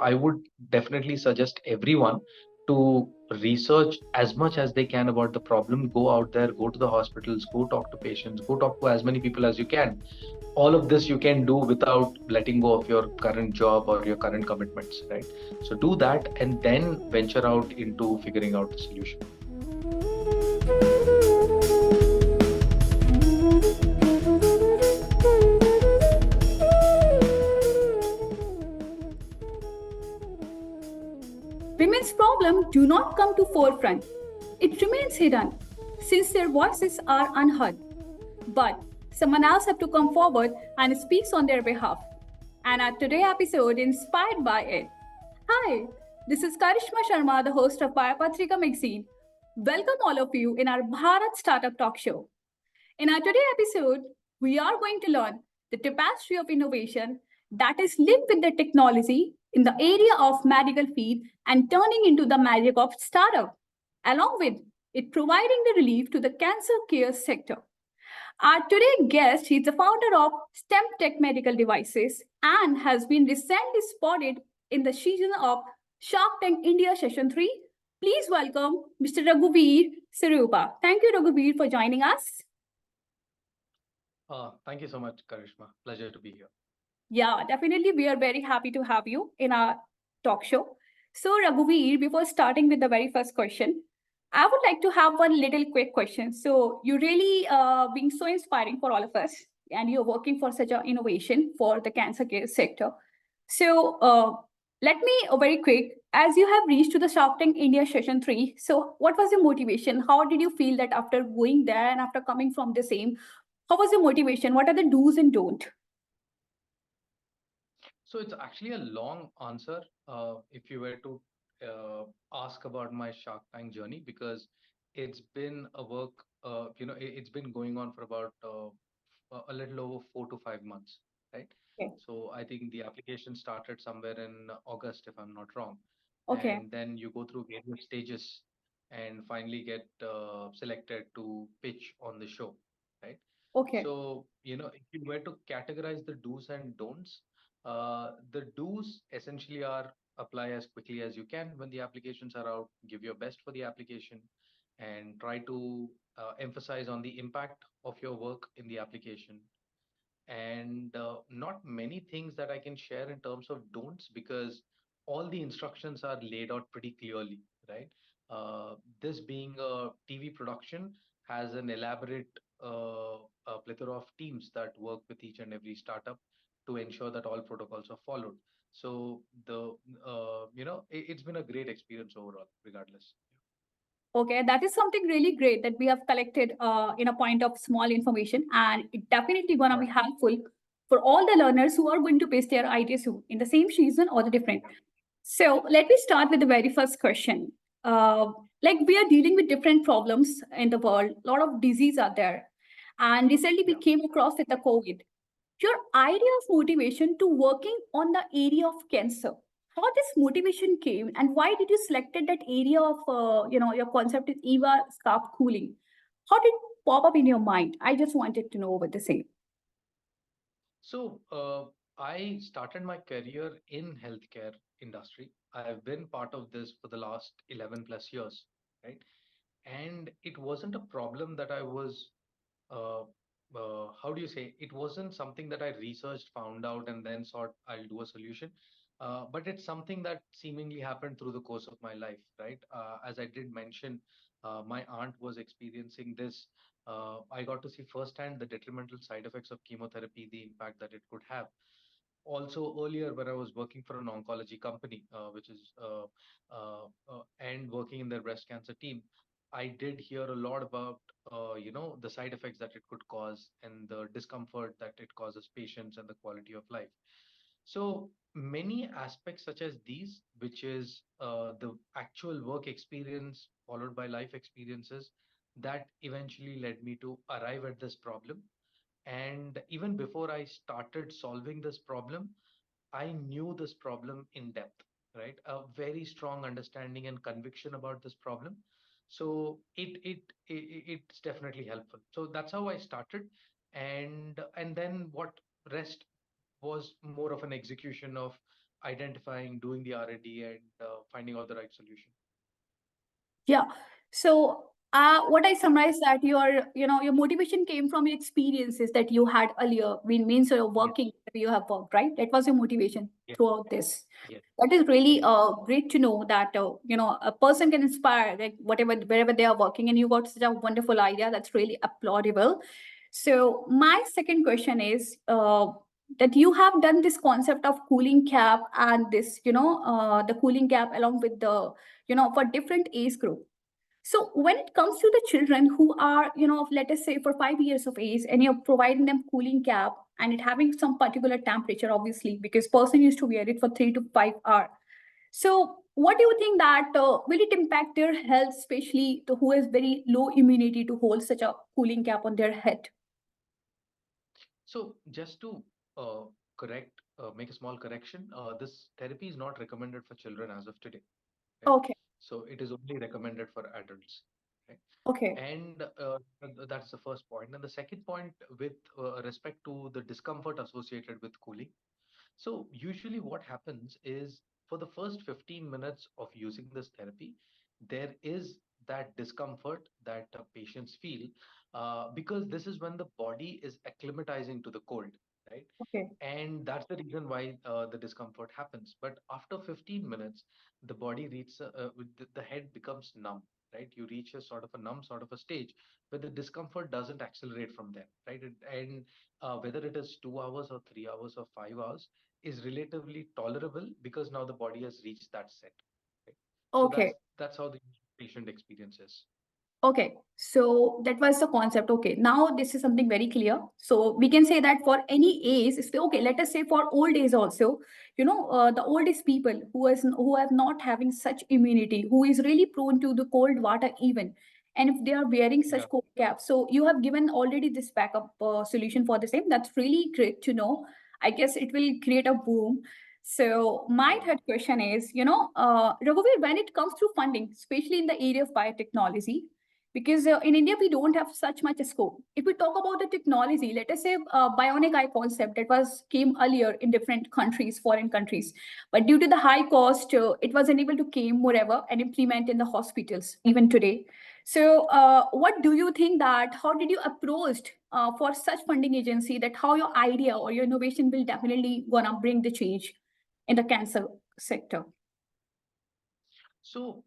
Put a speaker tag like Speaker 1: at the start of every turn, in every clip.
Speaker 1: I would definitely suggest everyone to research as much as they can about the problem. Go out there, go to the hospitals, go talk to patients, go talk to as many people as you can. All of this you can do without letting go of your current job or your current commitments, right? So do that and then venture out into figuring out the solution.
Speaker 2: Women's problems do not come to forefront. It remains hidden since their voices are unheard. But someone else have to come forward and speaks on their behalf. And our today episode inspired by it. Hi, this is Karishma Sharma, the host of Biopatrika magazine. Welcome all of you in our Bharat Startup Talk show. In our today episode, we are going to learn the tapestry of innovation that is linked with the technology in the area of medical field and turning into the magic of startup, along with it providing the relief to the cancer care sector. Our today guest is the founder of Stemtech Medical Devices and has been recently spotted in the season of Shark Tank India Session 3. Please welcome Mr. Raghuveer Surupa. Thank you, Raghuveer, for joining us.
Speaker 1: Thank you so much, Karishma. Pleasure to be here.
Speaker 2: Yeah, definitely. We are very happy to have you in our talk show. So, Raghuveer, before starting with the very first question, I would like to have one little quick question. So, you really being so inspiring for all of us, and you're working for such an innovation for the cancer care sector. So, let me very quick, as you have reached to the Shark Tank India Session 3. So, what was your motivation? How did you feel that after going there and after coming from the same? How was your motivation? What are the do's and don't?
Speaker 1: So it's actually a long answer if you were to ask about my Shark Tank journey because it's been a work, it's been going on for about a little over 4 to 5 months, right?
Speaker 2: Okay.
Speaker 1: So I think the application started somewhere in August, if I'm not wrong.
Speaker 2: Okay.
Speaker 1: And then you go through various stages and finally get selected to pitch on the show, right?
Speaker 2: Okay.
Speaker 1: So, if you were to categorize the do's and don'ts, the do's essentially are apply as quickly as you can when the applications are out, give your best for the application, and try to emphasize on the impact of your work in the application. And not many things that I can share in terms of don'ts because all the instructions are laid out pretty clearly, right? This being a TV production has an elaborate plethora of teams that work with each and every startup to ensure that all protocols are followed. So it's been a great experience overall, regardless.
Speaker 2: Okay, that is something really great that we have collected in a point of small information, and it definitely gonna be
Speaker 1: Right.
Speaker 2: helpful for all the learners who are going to paste their ITSU in the same season or the different. So let me start with the very first question. Like we are dealing with different problems in the world, a lot of disease are there, and recently we
Speaker 1: Yeah.
Speaker 2: came across with the COVID. Your idea of motivation to working on the area of cancer, how this motivation came and why did you selected that area of your concept is Eva Scalp Cooling? How did it pop up in your mind? I just wanted to know over the same.
Speaker 1: So I started my career in healthcare industry. I have been part of this for the last 11 plus years, right? And it wasn't a problem that I was, uh, how do you say, it wasn't something that I researched, found out, and then thought I'll do a solution. But it's something that seemingly happened through the course of my life, right? As I did mention, my aunt was experiencing this. I got to see firsthand the detrimental side effects of chemotherapy, the impact that it could have. Also, earlier when I was working for an oncology company, which is and working in their breast cancer team, I did hear a lot about the side effects that it could cause and the discomfort that it causes patients and the quality of life. So many aspects such as these, which is the actual work experience followed by life experiences, that eventually led me to arrive at this problem. And even before I started solving this problem, I knew this problem in depth, right? A very strong understanding and conviction about this problem. So it's definitely helpful. So that's how I started, and then what rest was more of an execution of identifying, doing the R&D, and finding out the right solution.
Speaker 2: Yeah. So, what I summarize that your motivation came from your experiences that you had earlier, means you're
Speaker 1: Yes,
Speaker 2: working, you have worked, right? That was your motivation
Speaker 1: yes,
Speaker 2: throughout this.
Speaker 1: yes,
Speaker 2: That is really great to know that a person can inspire like whatever wherever they are working, and you got such a wonderful idea. That's really applaudable. So, my second question is. That you have done this concept of cooling cap and this the cooling cap along with the for different age group. So when it comes to the children who are, let us say for 5 years of age, and you're providing them cooling cap and it having some particular temperature, obviously, because person used to wear it for 3 to 5 hours. So what do you think that will it impact their health, especially the who has very low immunity to hold such a cooling cap on their head?
Speaker 1: So just to uh, make a small correction, this therapy is not recommended for children as of today, right?
Speaker 2: Okay,
Speaker 1: So it is only recommended for adults, right?
Speaker 2: okay,
Speaker 1: And that's the first point. And the second point, with respect to the discomfort associated with cooling. So usually what happens is for the first 15 minutes of using this therapy, there is that discomfort that patients feel because this is when the body is acclimatizing to the cold, right?
Speaker 2: okay,
Speaker 1: And that's the reason why the discomfort happens. But after 15 minutes, the body reaches, the head becomes numb, right? You reach a sort of a numb sort of a stage where the discomfort doesn't accelerate from there, right? And whether it is 2 hours or 3 hours or 5 hours, is relatively tolerable because now the body has reached that set. Right? So
Speaker 2: okay.
Speaker 1: that's how the patient experience is.
Speaker 2: Okay, so that was the concept. Okay, now this is something very clear. So we can say that for any age, okay, let us say for old age also, the oldest people who have not having such immunity, who is really prone to the cold water even, and if they are wearing
Speaker 1: Yeah.
Speaker 2: such cold caps, so you have given already this backup solution for the same. That's really great to know. I guess it will create a boom. So my
Speaker 1: Yeah.
Speaker 2: third question is, Raghuveer, when it comes to funding, especially in the area of biotechnology, because in India we don't have such much scope. If we talk about the technology, let us say bionic eye concept that was came earlier in different countries, foreign countries, but due to the high cost, it was unable to came moreover and implement in the hospitals even today. So, what do you think that? How did you approach for such funding agency that how your idea or your innovation will definitely gonna bring the change in the cancer sector?
Speaker 1: So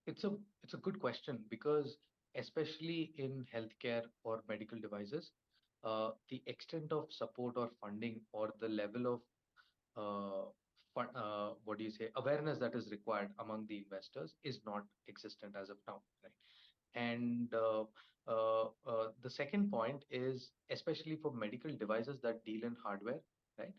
Speaker 1: it's a it's a good question because especially in healthcare or medical devices, the extent of support or funding or the level of what do you say awareness that is required among the investors is not existent as of now, right? And the second point is, especially for medical devices that deal in hardware, right?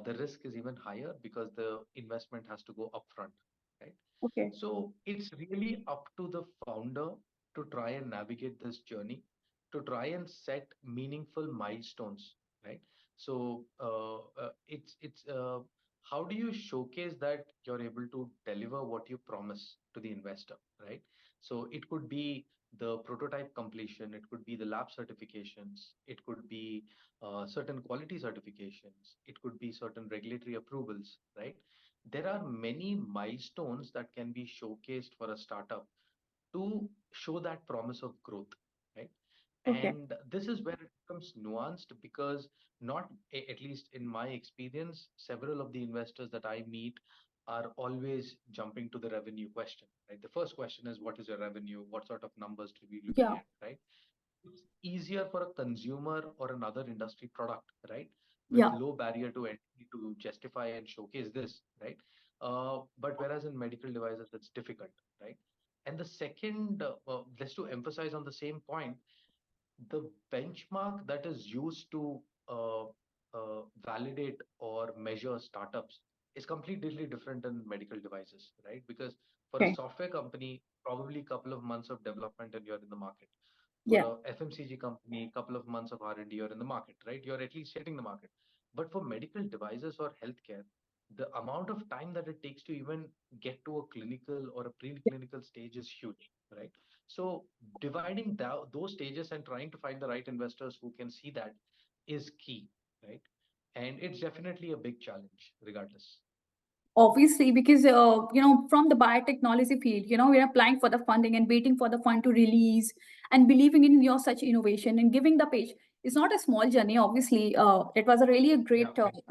Speaker 1: The risk is even higher because the investment has to go upfront, right?
Speaker 2: Okay,
Speaker 1: So it's really up to the founder to try and navigate this journey, to try and set meaningful milestones, right? So it's how do you showcase that you're able to deliver what you promise to the investor, right? So it could be the prototype completion, it could be the lab certifications, it could be certain quality certifications, it could be certain regulatory approvals, right? There are many milestones that can be showcased for a startup to show that promise of growth, right?
Speaker 2: okay,
Speaker 1: And this is where it becomes nuanced because not at least in my experience, several of the investors that I meet are always jumping to the revenue question, right? The first question is, what is your revenue? What sort of numbers to be looking
Speaker 2: yeah,
Speaker 1: at, right? It's easier for a consumer or another industry product, right? With
Speaker 2: yeah,
Speaker 1: low barrier to entry to justify and showcase this, right? But whereas in medical devices, it's difficult, right? And the second, just to emphasize on the same point, the benchmark that is used to validate or measure startups is completely different in medical devices, right? Because for a
Speaker 2: okay,
Speaker 1: software company, probably a couple of months of development and you're in the market. For
Speaker 2: yeah,
Speaker 1: a FMCG company, a couple of months of R&D, you're in the market, right? You're at least hitting the market. But for medical devices or healthcare, the amount of time that it takes to even get to a clinical or a preclinical stage is huge, right? So dividing those stages and trying to find the right investors who can see that is key, right? And it's definitely a big challenge, regardless.
Speaker 2: Obviously, because from the biotechnology field, we're applying for the funding and waiting for the fund to release, and believing in your such innovation and giving the page is not a small journey. Obviously, it was a really a
Speaker 1: Yeah,
Speaker 2: great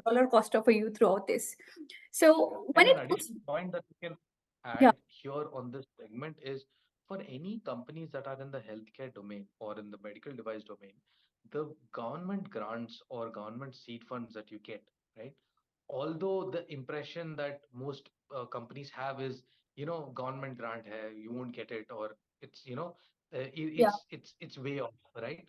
Speaker 2: roller coaster for you throughout this.
Speaker 1: yeah.
Speaker 2: So when
Speaker 1: And
Speaker 2: it
Speaker 1: an
Speaker 2: comes,
Speaker 1: additional point that we can
Speaker 2: yeah,
Speaker 1: add here on this segment is for any companies that are in the healthcare domain or in the medical device domain, the government grants or government seed funds that you get, right? Although the impression that most companies have is, government grant hai, you won't get it, or it's,
Speaker 2: yeah,
Speaker 1: it's way off, right?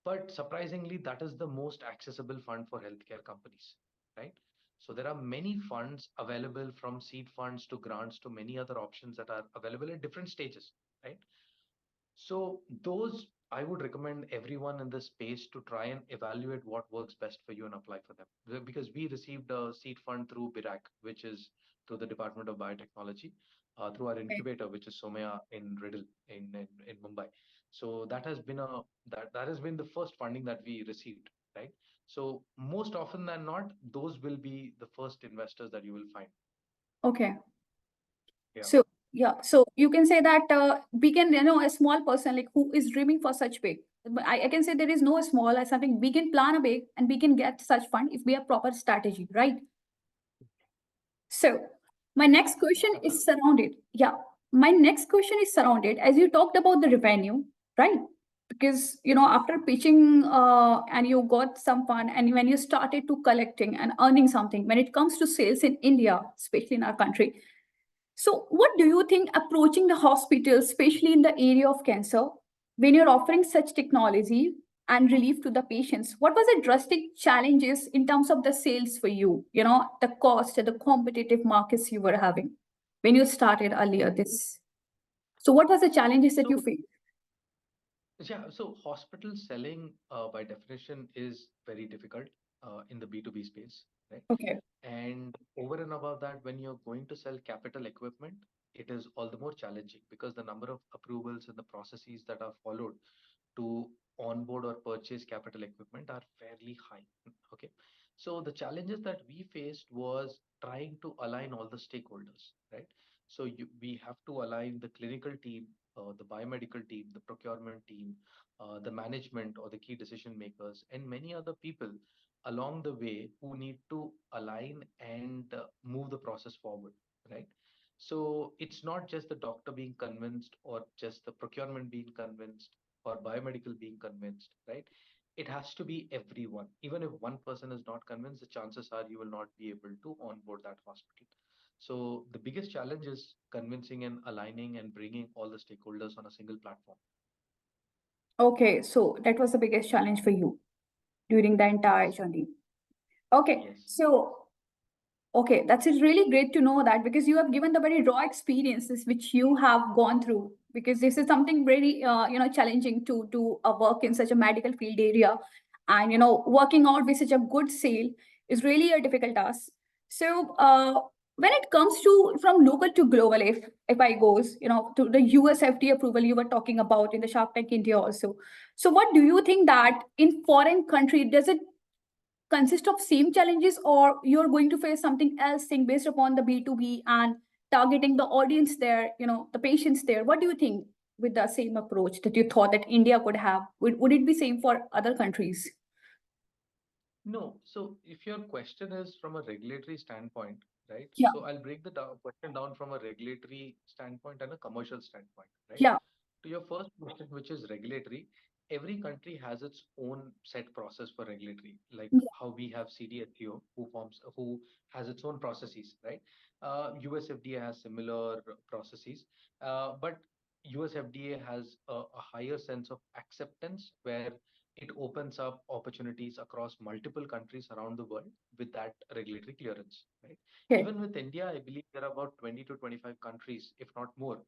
Speaker 1: But surprisingly, that is the most accessible fund for healthcare companies, right? So there are many funds available from seed funds to grants to many other options that are available at different stages, right? So those I would recommend everyone in this space to try and evaluate what works best for you and apply for them. Because we received a seed fund through BIRAC, which is through the Department of Biotechnology, through our
Speaker 2: okay,
Speaker 1: incubator, which is Somaya in Riddle in Mumbai. So that has been the first funding that we received, right? So most often than not, those will be the first investors that you will find.
Speaker 2: okay.
Speaker 1: Yeah.
Speaker 2: So yeah, so you can say that we can, a small person like who is dreaming for such big. But I can say there is no small or something. We can plan a big and we can get such fund if we have proper strategy, right? So my next question is
Speaker 1: Absolutely.
Speaker 2: surrounded. Yeah, my next question is surrounded as you talked about the revenue, right? Because after pitching and you got some fund, and when you started to collecting and earning something, when it comes to sales in India, especially in our country, so, what do you think approaching the hospital, especially in the area of cancer, when you're offering such technology and relief to the patients? What was the drastic challenges in terms of the sales for you? The cost, the competitive markets you were having when you started earlier. This. So, what was the challenges that you
Speaker 1: So
Speaker 2: faced?
Speaker 1: yeah, so hospital selling by definition is very difficult in the B2B space, right?
Speaker 2: Okay.
Speaker 1: And over and above that, when you're going to sell capital equipment, it is all the more challenging because the number of approvals and the processes that are followed to onboard or purchase capital equipment are fairly high. Okay. So the challenges that we faced was trying to align all the stakeholders, right? So we have to align the clinical team, the biomedical team, the procurement team, the management or the key decision makers, and many other people along the way who need to align and move the process forward, right? So it's not just the doctor being convinced or just the procurement being convinced or biomedical being convinced, right? It has to be everyone. Even if one person is not convinced, the chances are you will not be able to onboard that hospital. So the biggest challenge is convincing and aligning and bringing all the stakeholders on a single platform.
Speaker 2: Okay. So, that was the biggest challenge for you during the entire
Speaker 1: Yes,
Speaker 2: journey. Okay.
Speaker 1: yes.
Speaker 2: So, okay, that's it really great to know that because you have given the very raw experiences which you have gone through. Because this is something very challenging to work in such a medical field area, and working out with such a good sale is really a difficult task. So when it comes to from local to global, if I goes to the US FDA approval you were talking about in the Shark Tank India also. So what do you think that in foreign country does it consist of same challenges, or you're going to face something else thing based upon the B2B and targeting the audience there, the patients there? What do you think with the same approach that you thought that India could have? Would it be same for other countries?
Speaker 1: No. So if your question is from a regulatory standpoint, right?
Speaker 2: Yeah,
Speaker 1: So I'll break the question down from a regulatory standpoint and a commercial standpoint, right?
Speaker 2: yeah,
Speaker 1: To your first question, which is regulatory, every country has its own set process for regulatory, like
Speaker 2: yeah.
Speaker 1: how we have CDSCO, who has its own processes, right? US FDA has similar processes, but US FDA has a higher sense of acceptance where it opens up opportunities across multiple countries around the world with that regulatory clearance, right?
Speaker 2: Okay,
Speaker 1: Even with India, I believe there are about 20 to 25 countries, if not more,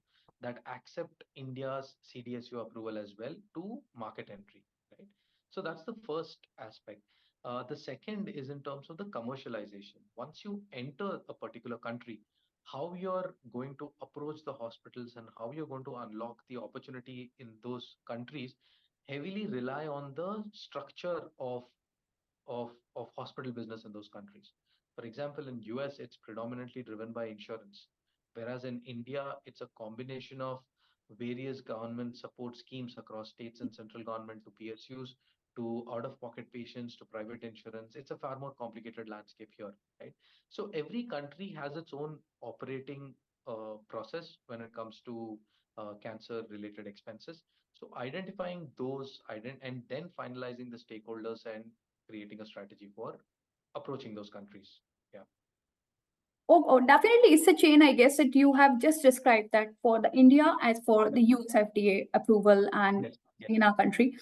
Speaker 1: that accept India's CDSU approval as well to market entry, right? So that's the first aspect. The second is in terms of the commercialization. Once you enter a particular country, how you're going to approach the hospitals and how you're going to unlock the opportunity in those countries heavily rely on the structure of of hospital business in those countries. For example, in US, it's predominantly driven by insurance, whereas in India, it's a combination of various government support schemes across states and central government to PSUs to out-of-pocket patients to private insurance. It's a far more complicated landscape here, right? So every country has its own operating process when it comes to cancer-related expenses. So identifying those and then finalizing the stakeholders and creating a strategy for approaching those countries. Yeah.
Speaker 2: Oh, definitely. It's a chain, I guess, that you have just described that for the India as for
Speaker 1: Yeah.
Speaker 2: the US FDA approval and
Speaker 1: Yes. Yes.
Speaker 2: in our country.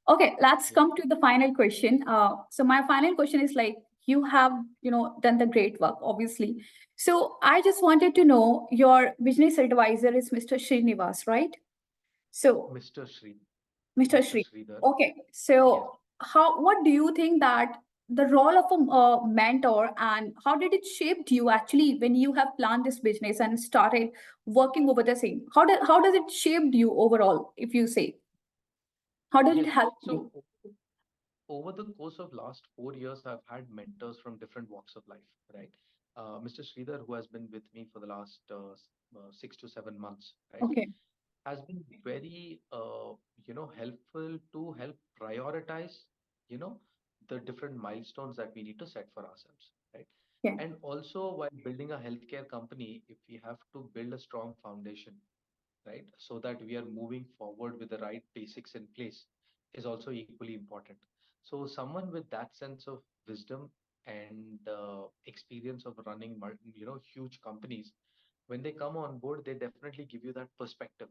Speaker 2: Okay, let's
Speaker 1: Yeah.
Speaker 2: come to the final question. So my final question is like you have, done the great work, obviously. So I just wanted to know your business advisor is Mr. Srinivas, right? So
Speaker 1: Mr. Sri,
Speaker 2: Mr.
Speaker 1: Mr.
Speaker 2: Sri.
Speaker 1: Sridhar.
Speaker 2: Okay.
Speaker 1: Yes.
Speaker 2: So what do you think that the role of a mentor and how did it shape you actually when you have planned this business and started working over the same? How does it shaped you overall, if you say? How did it
Speaker 1: Yes.
Speaker 2: help
Speaker 1: So
Speaker 2: you?
Speaker 1: over the course of last 4 years, I've had mentors from different walks of life, right? Mr. Sridhar, who has been with me for the last 6 to 7 months, right,
Speaker 2: Okay.
Speaker 1: has been very, helpful to help prioritize, you know, the different milestones that we need to set for ourselves, right?
Speaker 2: Yeah.
Speaker 1: And also, while building a healthcare company, if we have to build a strong foundation, right, so that we are moving forward with the right basics in place is also equally important. So someone with that sense of wisdom and experience of running huge companies, when they come on board, they definitely give you that perspective,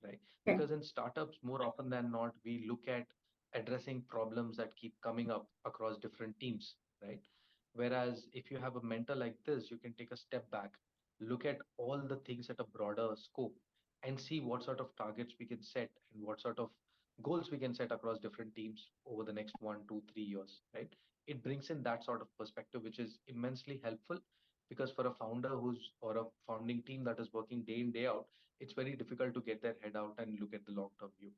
Speaker 1: right?
Speaker 2: Okay.
Speaker 1: Because in startups, more often than not, we look at addressing problems that keep coming up across different teams, right? Whereas if you have a mentor like this, you can take a step back, look at all the things at a broader scope, and see what sort of targets we can set and what sort of goals we can set across different teams over the next 1, 2, 3 years, right? It brings in that sort of perspective, which is immensely helpful because for a founder who's or a founding team that is working day in, day out, it's very difficult to get their head out and look at the long term view.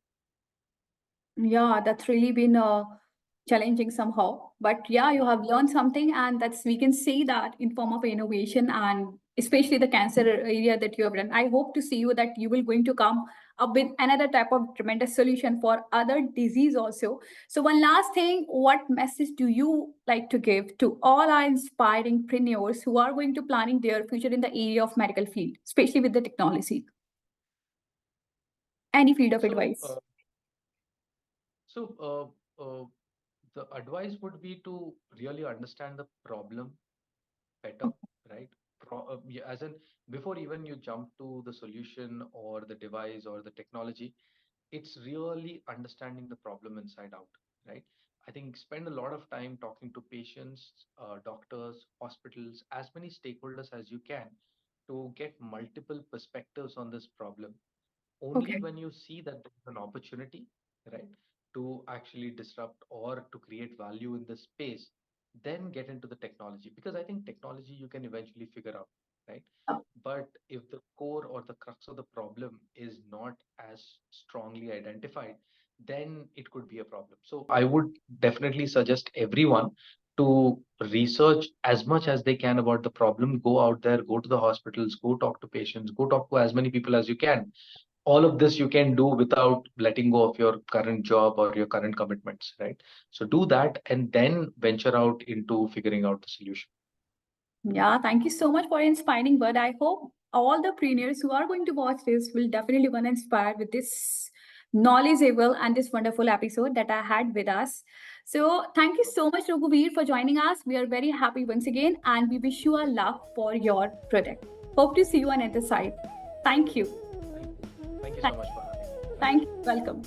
Speaker 2: Yeah, that's really been challenging somehow. But yeah, you
Speaker 1: Yeah.
Speaker 2: have learned something, and that's we can see that in form of innovation and especially the cancer area that you have done. I hope to see you that you will going to come up with another type of tremendous solution for other disease also. So one last thing, what message do you like to give to all our inspiring preneurs who are going to planning their future in the area of medical field, especially with the technology? Any field of
Speaker 1: So,
Speaker 2: advice?
Speaker 1: so the advice would be to really understand the problem better, right? Yeah, as in, before even you jump to the solution or the device or the technology, it's really understanding the problem inside out, right? I think spend a lot of time talking to patients, doctors, hospitals, as many stakeholders as you can to get multiple perspectives on this problem. Only
Speaker 2: Okay.
Speaker 1: when you see that there's an opportunity, right, to actually disrupt or to create value in this space, then get into the technology. Because I think technology you can eventually figure out, right? But if the core or the crux of the problem is not as strongly identified, then it could be a problem. So I would definitely suggest everyone to research as much as they can about the problem. Go out there, go to the hospitals, go talk to patients, go talk to as many people as you can. All of this you can do without letting go of your current job or your current commitments, right? So do that and then venture out into figuring out the solution.
Speaker 2: Yeah, thank you so much for inspiring word. I hope all the preneurs who are going to watch this will definitely want inspired with this knowledgeable and this wonderful episode that I had with us. So thank you so much, Raghuveer, for joining us. We are very happy once again, and we wish you a luck for your product. Hope to see you on the other side. Thank you.
Speaker 1: Thank you. Thank you so
Speaker 2: Thank
Speaker 1: much for having me. Thank
Speaker 2: thank
Speaker 1: you.
Speaker 2: you. Welcome.